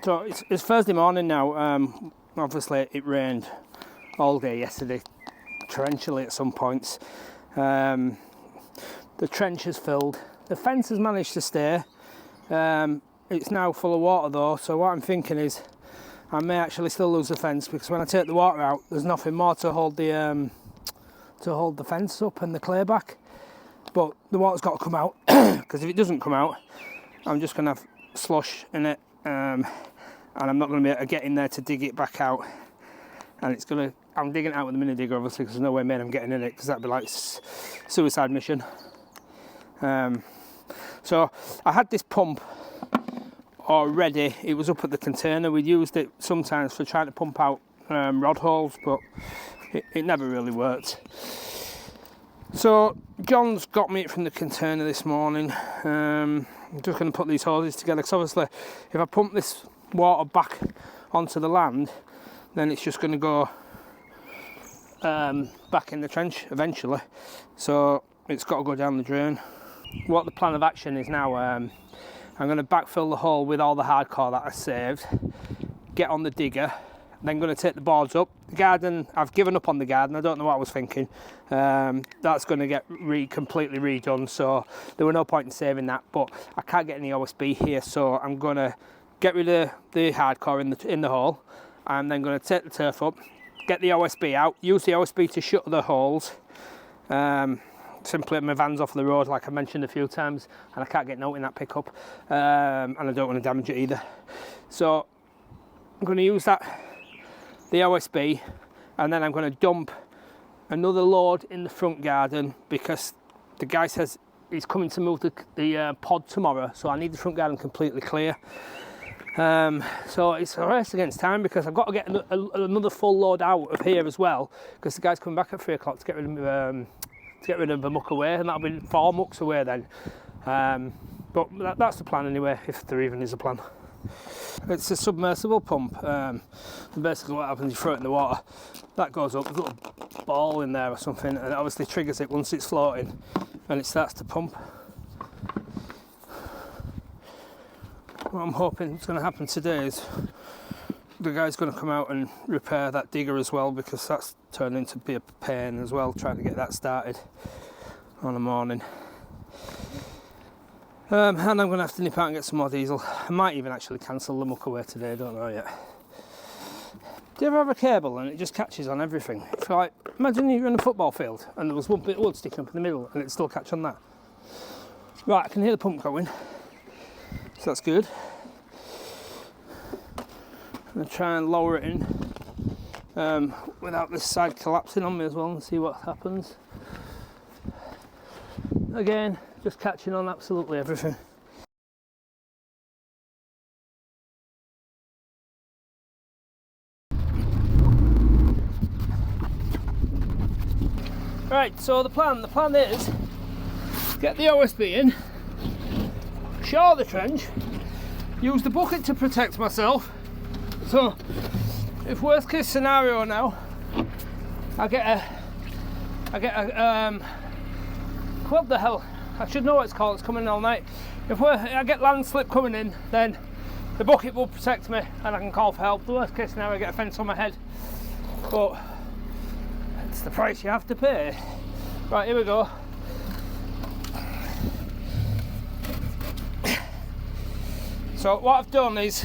So it's Thursday morning now. Obviously it rained all day yesterday, torrentially at some points. The trench is filled. The fence has managed to stay. It's now full of water though, so what I'm thinking is I may actually still lose the fence, because when I take the water out there's nothing more to hold the fence up and the clay back. But the water's got to come out, because if it doesn't come out I'm just going to have slush in it, and I'm not going to be able to get in there to dig it back out. And it's going to, I'm digging it out with a mini digger obviously, because there's no way made I'm getting in it, because that'd be like suicide mission. So I had this pump already. It was up at the container. We used it sometimes for trying to pump out rod holes, but it never really worked. So John's got me it from the container this morning. I'm just going to put these hoses together, because obviously if I pump this water back onto the land, then it's just going to go back in the trench eventually. So it's got to go down the drain. What the plan of action is now, I'm going to backfill the hole with all the hardcore that I saved, get on the digger, then going to take the boards up. The garden, I've given up on the garden, I don't know what I was thinking. That's going to get completely redone, so there were no point in saving that, but I can't get any OSB here, so I'm going to get rid of the hardcore in the hole. I'm then going to take the turf up, get the OSB out, use the OSB to shut the holes. Simply my van's off the road, like I mentioned a few times, and I can't get note in that pickup, and I don't want to damage it either. So I'm going to use the OSB, and then I'm going to dump another load in the front garden, because the guy says he's coming to move the pod tomorrow, so I need the front garden completely clear. So it's a race against time, because I've got to get another full load out of here as well, because the guy's coming back at 3 o'clock to get rid of the muck away, and that'll be 4 mucks away then. But that's the plan anyway, if there even is a plan. It's a submersible pump. Basically what happens, you throw it in the water, that goes up, there's a little ball in there or something, and it obviously triggers it once it's floating, and it starts to pump. What I'm hoping is going to happen today is the guy's going to come out and repair that digger as well, because that's turned into be a pain as well, trying to get that started on a morning. And I'm going to have to nip out and get some more diesel. I might even actually cancel the muck away today, don't know yet. Do you ever have a cable and it just catches on everything? It's like, imagine you're in a football field and there was one bit of wood sticking up in the middle and it'd still catch on that. Right, I can hear the pump going, so that's good. I'm going to try and lower it in without this side collapsing on me as well, and see what happens. Again, just catching on absolutely everything. Right, so the plan is get the OSB in, shore the trench, use the bucket to protect myself. So if worst case scenario now, I get a what the hell, I should know what it's called, it's coming all night. If I get landslip coming in, then the bucket will protect me and I can call for help. The worst case scenario, I get a fence on my head, but it's the price you have to pay. Right, here we go. So what I've done is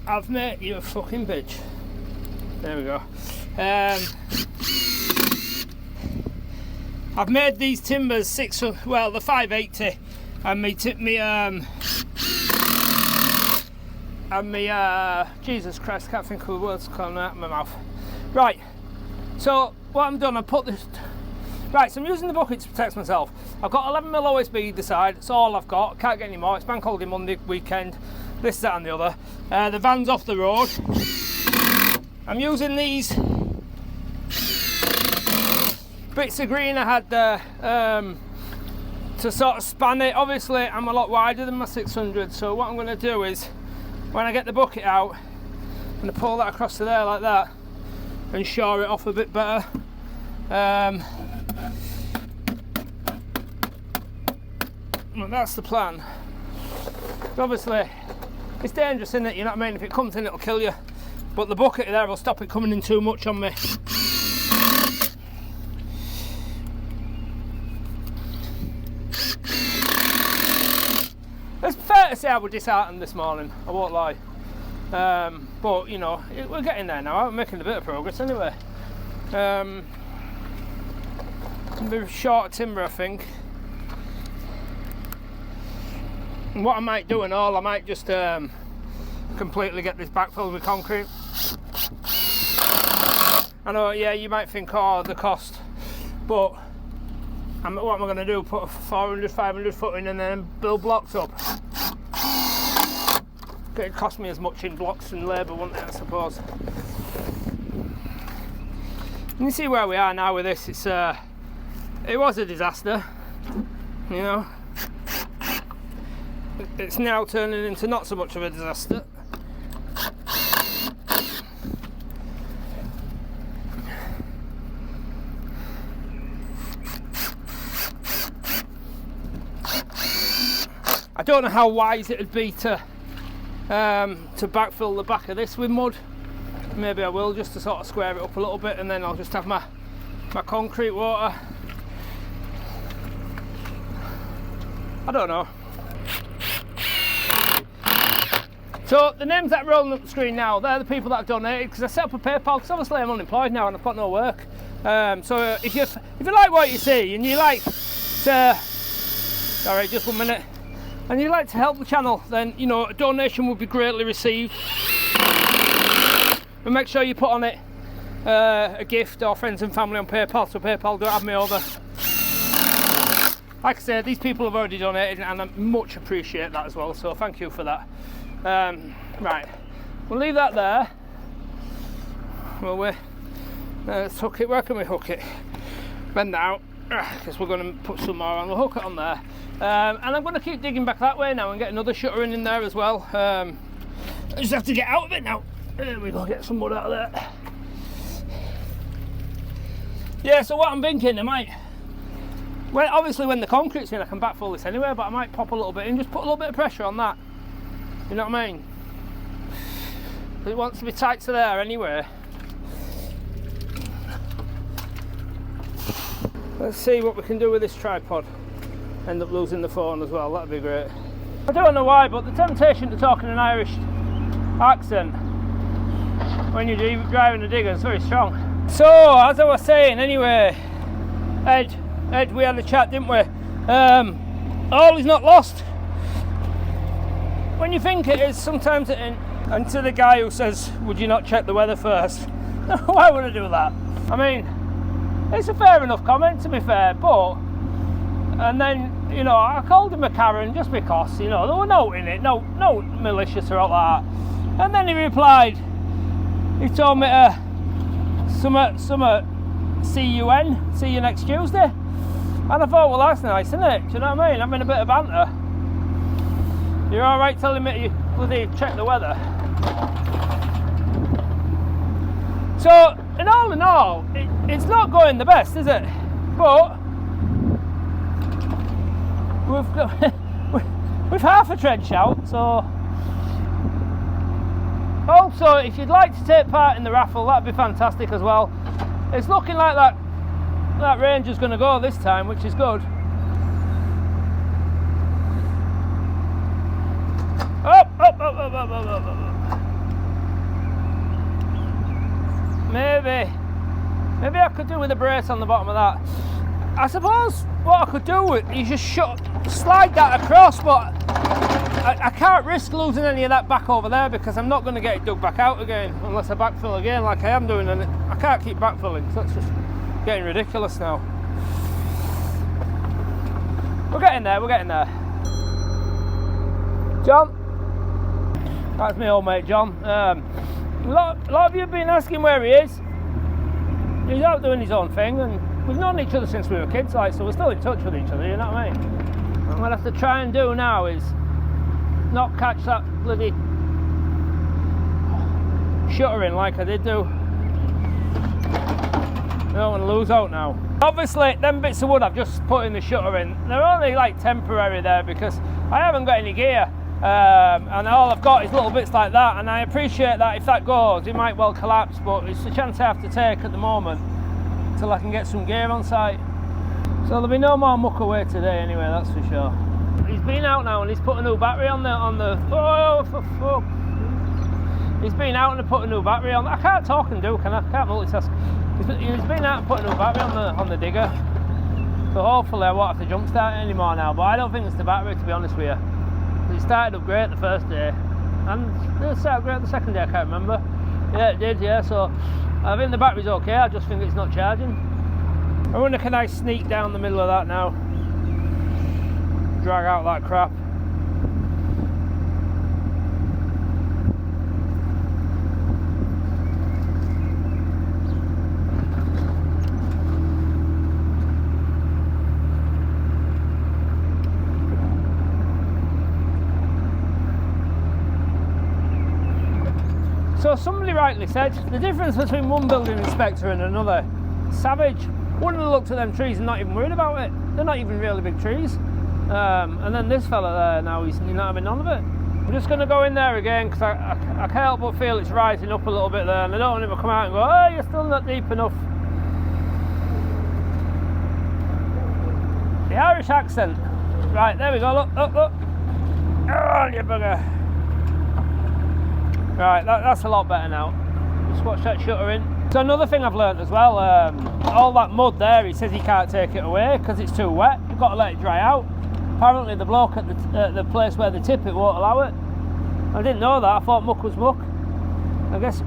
I've made you a fucking bitch. There we go. I've made these timbers the 580, and Jesus Christ, can't think of the words coming out of my mouth. Right, so what I'm done, I put this. Right, so I'm using the bucket to protect myself. I've got 11mm OSB either side. That's all I've got. Can't get any more. It's bank holiday Monday weekend. This, that, and the other. The van's off the road. I'm using these bits of green I had there to sort of span it. Obviously I'm a lot wider than my 600, so what I'm going to do is when I get the bucket out, I'm going to pull that across to there like that and shore it off a bit better. Well, that's the plan. Obviously It's dangerous, isn't it? You know what I mean? If it comes in, it'll kill you. But the bucket there will stop it coming in too much on me. It's fair to say I was disheartened this morning, I won't lie. But, you know, we're getting there now. I'm making a bit of progress anyway. A bit of short timber, I think. And what I might do and all, I might just completely get this backfilled with concrete. I know, yeah, you might think, oh, the cost, but what am I going to do? Put a 400, 500 foot in and then build blocks up? It'd cost me as much in blocks and labour, wouldn't it, I suppose. And you see where we are now with this. It's it was a disaster, you know. It's now turning into not so much of a disaster. I don't know how wise it would be to backfill the back of this with mud. Maybe I will, just to sort of square it up a little bit, and then I'll just have my concrete water. I don't know. So the names that are rolling up the screen now, they're the people that have donated, because I set up a PayPal, because obviously I'm unemployed now and I've got no work. So if you like what you see and you like to, sorry, just 1 minute, and you'd like to help the channel, then, you know, a donation would be greatly received. And make sure you put on it a gift or friends and family on PayPal, so PayPal don't have me over. Like I said, these people have already donated and I much appreciate that as well, so thank you for that. Right, we'll leave that there. Well, let's hook it. Where can we hook it? Bend that out, because we're going to put some more on. We'll hook it on there. And I'm going to keep digging back that way now and get another shuttering in there as well. I just have to get out of it now. There we go, get some mud out of there. Yeah, so what I'm thinking, I might, well, obviously when the concrete's in I can backfill this anyway, but I might pop a little bit in, just put a little bit of pressure on that. You know what I mean? It wants to be tight to there anyway. Let's see what we can do with this tripod. End up losing the phone as well, that'd be great. I don't know why, but the temptation to talk in an Irish accent when you're driving a digger is very strong. So, as I was saying, anyway, Ed, we had a chat, didn't we? All is not lost. When you think it is, sometimes it ain't. And to the guy who says, would you not check the weather first? Why would I do that? I mean, it's a fair enough comment, to be fair, but, and then, you know, I called him a Karen just because, you know, there were no in it, no malicious or all that. And then he replied, he told me to see you next Tuesday. And I thought, well, that's nice, isn't it? Do you know what I mean? Having a bit of banter. You're all right telling me you bloody check the weather. So, in all, it's not going the best, is it? But we've half a trench out, so. Also, if you'd like to take part in the raffle, that'd be fantastic as well. It's looking like that ranger's going to go this time, which is good. Up. Maybe I could do with a brace on the bottom of that. I suppose what I could do is just slide that across, but I can't risk losing any of that back over there because I'm not going to get it dug back out again unless I backfill again like I am doing, and I can't keep backfilling, so it's just getting ridiculous now. We're getting there. John, that's my old mate John. A lot of you have been asking where he is. He's out doing his own thing, and we've known each other since we were kids, like, so we're still in touch with each other, you know what I mean? What I'm going to have to try and do now is not catch that bloody shuttering like I did do. I don't want to lose out now. Obviously, them bits of wood I've just put in the shuttering, they're only like temporary there because I haven't got any gear. and all I've got is little bits like that, and I appreciate that if that goes, it might well collapse, but it's a chance I have to take at the moment until I can get some gear on site. So there'll be no more muck away today anyway, that's for sure. He's been out now and he's put a new battery on the oh, for fuck. He's been out and put a new battery on. I can't talk and do, can I? Can't multitask. He's been out and put a new battery on the digger. So hopefully I won't have to jump start it anymore now, but I don't think it's the battery, to be honest with you. It started up great the first day, and it started great the second day, I can't remember. Yeah, it did, yeah, so I think the battery's okay, I just think it's not charging. I wonder, can I sneak down the middle of that now? Drag out that crap. So somebody rightly said, the difference between one building inspector and another, savage. Wouldn't have looked at them trees and not even worried about it. They're not even really big trees. And then this fella there, now he's not having none of it. I'm just going to go in there again because I can't help but feel it's rising up a little bit there, and I don't want him to come out and go, oh, you're still not deep enough. The Irish accent. Right, there we go, look. Oh, you bugger. Right, that's a lot better now. Just watch that shuttering. So another thing I've learned as well, all that mud there, he says he can't take it away because it's too wet. You've got to let it dry out. Apparently the bloke at the place where they tip it won't allow it. I didn't know that, I thought muck was muck. I guess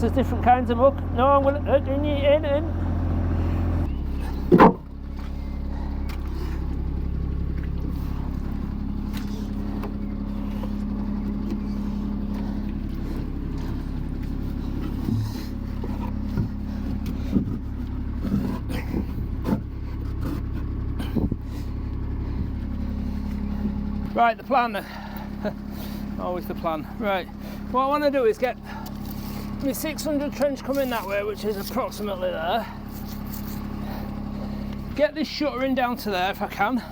there's different kinds of muck. No, I'm going to, in. Right, the plan, always the plan. Right, what I want to do is get my 600 trench coming that way, which is approximately there. Get this shuttering down to there if I can.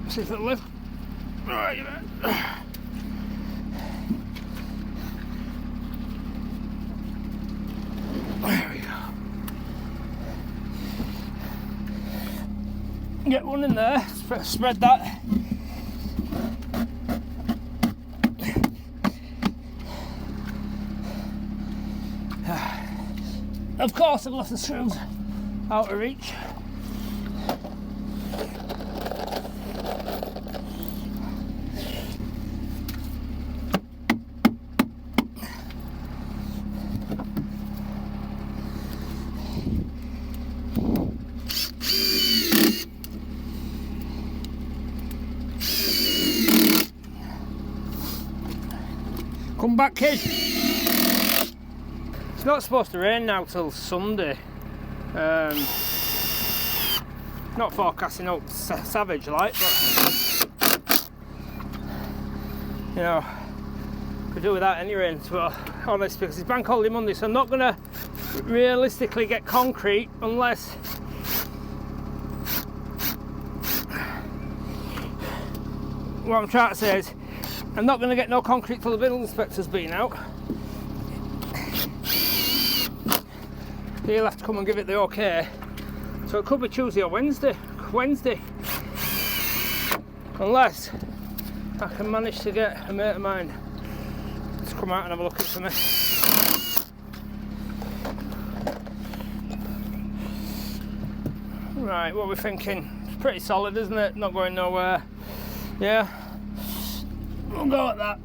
See if it'll lift. Right, there we go. Get one in there, spread that. Of course I've left the screws out of reach. Come back, kid. It's not supposed to rain now till Sunday. Not forecasting out savage like, but you know, could do without any rain, to be honest, because it's bank holiday Monday, so I'm not gonna realistically get concrete unless what I'm trying to say is I'm not going to get no concrete till the building inspector's been out. He'll have to come and give it the okay. So it could be Tuesday or Wednesday. Unless I can manage to get a mate of mine to come out and have a look at it for me. Right, what are we thinking? It's pretty solid, isn't it? Not going nowhere. Yeah. We'll go at that.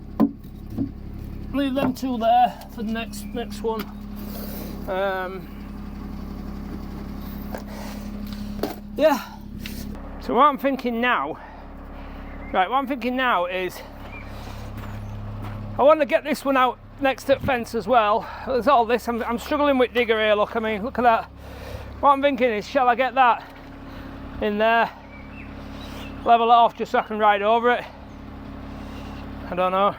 Leave them two there for the next one. Yeah. So what I'm thinking now, is I want to get this one out next to the fence as well. There's all this. I'm struggling with digger here. Look, I mean, look at that. What I'm thinking is, shall I get that in there, level it off just so I can ride over it? I don't know.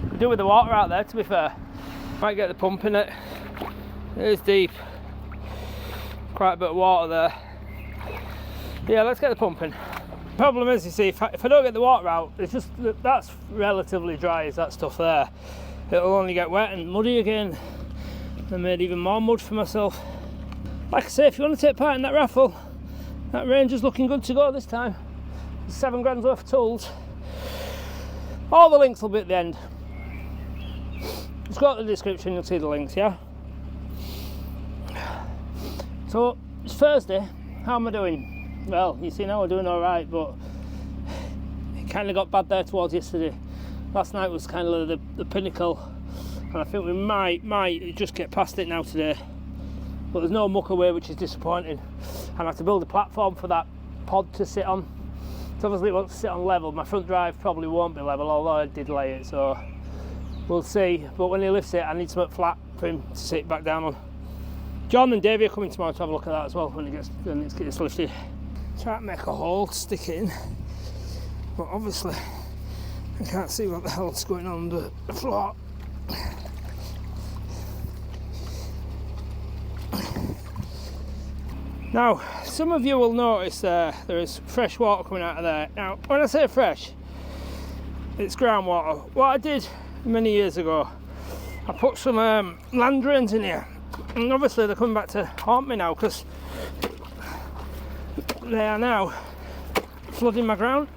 Could do with the water out there, to be fair. Might get the pump in it. It is deep. Quite a bit of water there. Yeah, let's get the pump in. Problem is, you see, if I don't get the water out, it's just that's relatively dry as that stuff there. It'll only get wet and muddy again. I made even more mud for myself. Like I say, if you want to take part in that raffle, that Ranger's looking good to go this time. There's 7 grand's worth of tools. All the links will be at the end. Just go to the description, you'll see the links, yeah? So, it's Thursday. How am I doing? Well, you see now we're doing alright, but it kind of got bad there towards yesterday. Last night was kind of the pinnacle, and I think we might just get past it now today. But there's no muck away, which is disappointing. And I have to build a platform for that pod to sit on. So obviously it wants to sit on level. My front drive probably won't be level, although I did lay it, so we'll see. But when he lifts it, I need something flat for him to sit back down on. John and Davey are coming tomorrow to have a look at that as well when it gets lifted. Try to make a hole to stick it in, but obviously I can't see what the hell's going on under the floor. Now, some of you will notice there is fresh water coming out of there. Now, when I say fresh, it's groundwater. What I did many years ago, I put some land drains in here, and obviously they're coming back to haunt me now because they are now flooding my ground.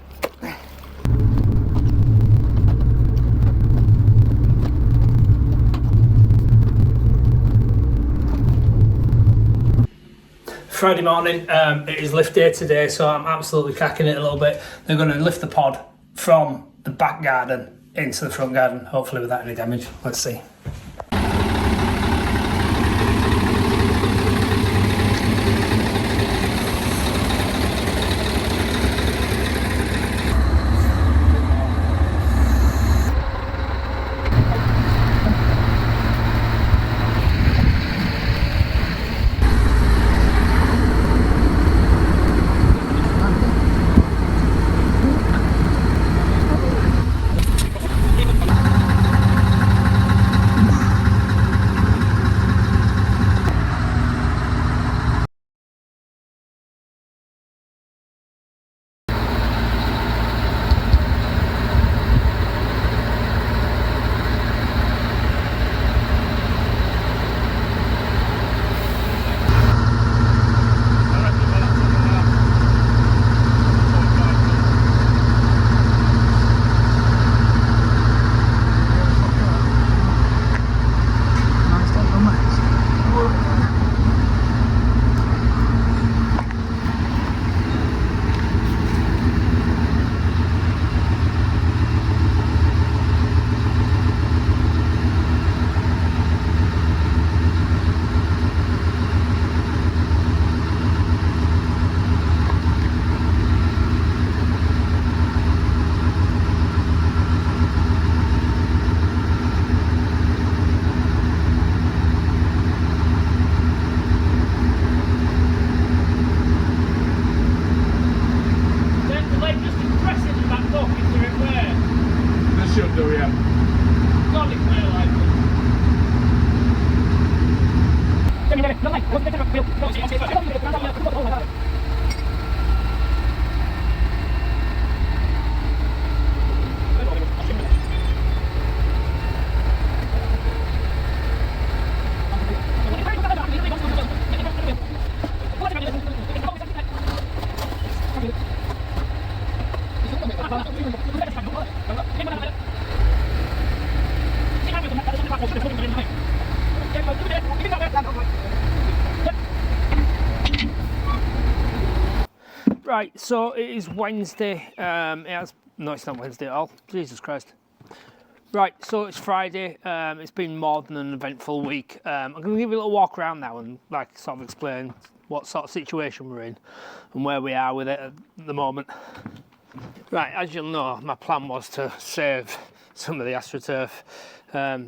Friday morning, it is lift day today, so I'm absolutely cracking it a little bit. They're going to lift the pod from the back garden into the front garden, hopefully without any damage. Let's see. Right, so it is Wednesday. No, it's not Wednesday at all. Jesus Christ. Right, so it's Friday. It's been more than an eventful week. I'm going to give you a little walk around now and sort of explain what sort of situation we're in and where we are with it at the moment. Right, as you'll know, my plan was to save some of the AstroTurf.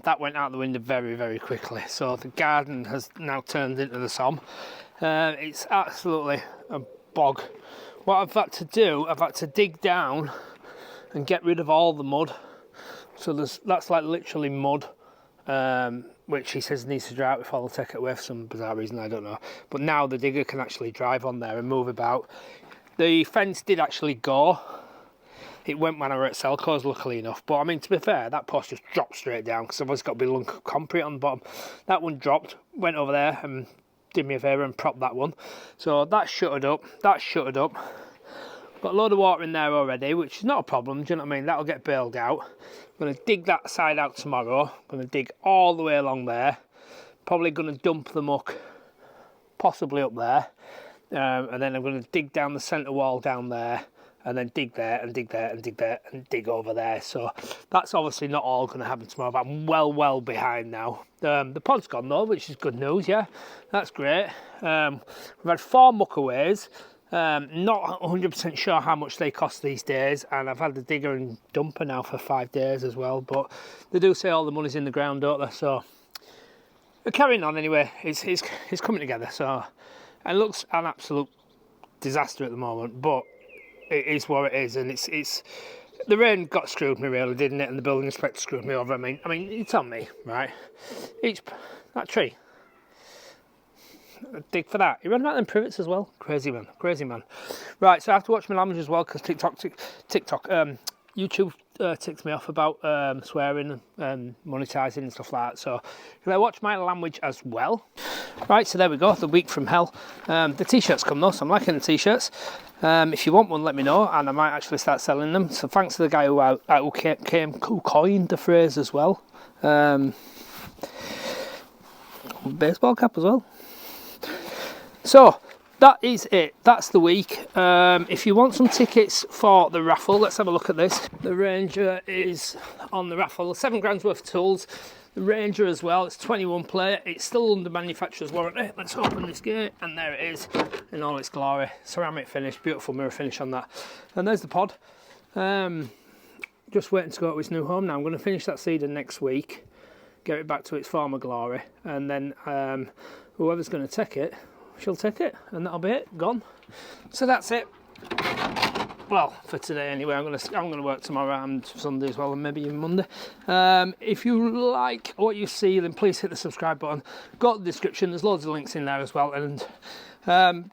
That went out the window very, very quickly. So the garden has now turned into the Somme. It's absolutely a bog. What I've had to do, I've had to dig down and get rid of all the mud. So that's like literally mud, which he says needs to dry out before they'll take it away for some bizarre reason, I don't know. But now the digger can actually drive on there and move about. The fence did actually go. It went when I were at Selco's, luckily enough. But I mean, to be fair, that post just dropped straight down because I've always got a big lunk of concrete on the bottom. That one dropped, went over there and did me a favour and propped that one. So that's shuttered up. That's shuttered up. Got a load of water in there already, which is not a problem. Do you know what I mean? That'll get bailed out. I'm going to dig that side out tomorrow. I'm going to dig all the way along there. Probably going to dump the muck possibly up there. And then I'm going to dig down the centre wall down there. And then dig there and dig there and dig there and dig over there. So that's obviously not all going to happen tomorrow, but I'm well behind now. The pod's gone though, which is good news, yeah. That's great. We've had 4 muckaways. Not 100% sure how much they cost these days, and I've had the digger and dumper now for 5 days as well, but they do say all the money's in the ground, don't they? So we're carrying on anyway. It's coming together, so it looks an absolute disaster at the moment, but it is what it is, and it's the rain got screwed me really, didn't it? And the building inspector screwed me over. I mean it's on me, right? That tree, dig for that. You run about them privets as well. Crazy man. Right, so I have to watch my language as well because TikTok, YouTube ticks me off about swearing and monetising and stuff like that. So can I watch my language as well? Right, so there we go. The week from hell. The t-shirts come though, so I'm liking the t-shirts. If you want one, let me know, and I might actually start selling them. So thanks to the guy who coined the phrase as well. Baseball cap as well. So that is it. That's the week. If you want some tickets for the raffle, let's have a look at this. The Ranger is on the raffle. 7 grand's worth of tools. The Ranger as well. It's 21 plate. It's still under manufacturer's warranty. Let's open this gate, and there it is in all its glory. Ceramic finish, beautiful mirror finish on that. And there's the pod. Just waiting to go to its new home now. I'm going to finish that seeder next week, get it back to its former glory, and then whoever's going to take it, she'll take it, and that'll be it, gone. So that's it. Well, for today anyway. I'm gonna work tomorrow and Sunday as well, and maybe even Monday. If you like what you see, then please hit the subscribe button. Got the description. There's loads of links in there as well, and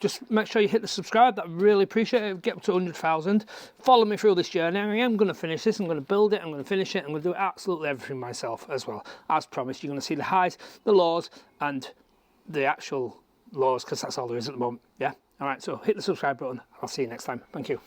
just make sure you hit the subscribe. That really appreciate it. Get up to 100,000. Follow me through this journey. I am going to finish this. I'm going to build it. I'm going to finish it. I'm going to do absolutely everything myself as well. As promised, you're going to see the highs, the lows, and the actual lows, because that's all there is at the moment. Yeah. All right. So hit the subscribe button. I'll see you next time. Thank you.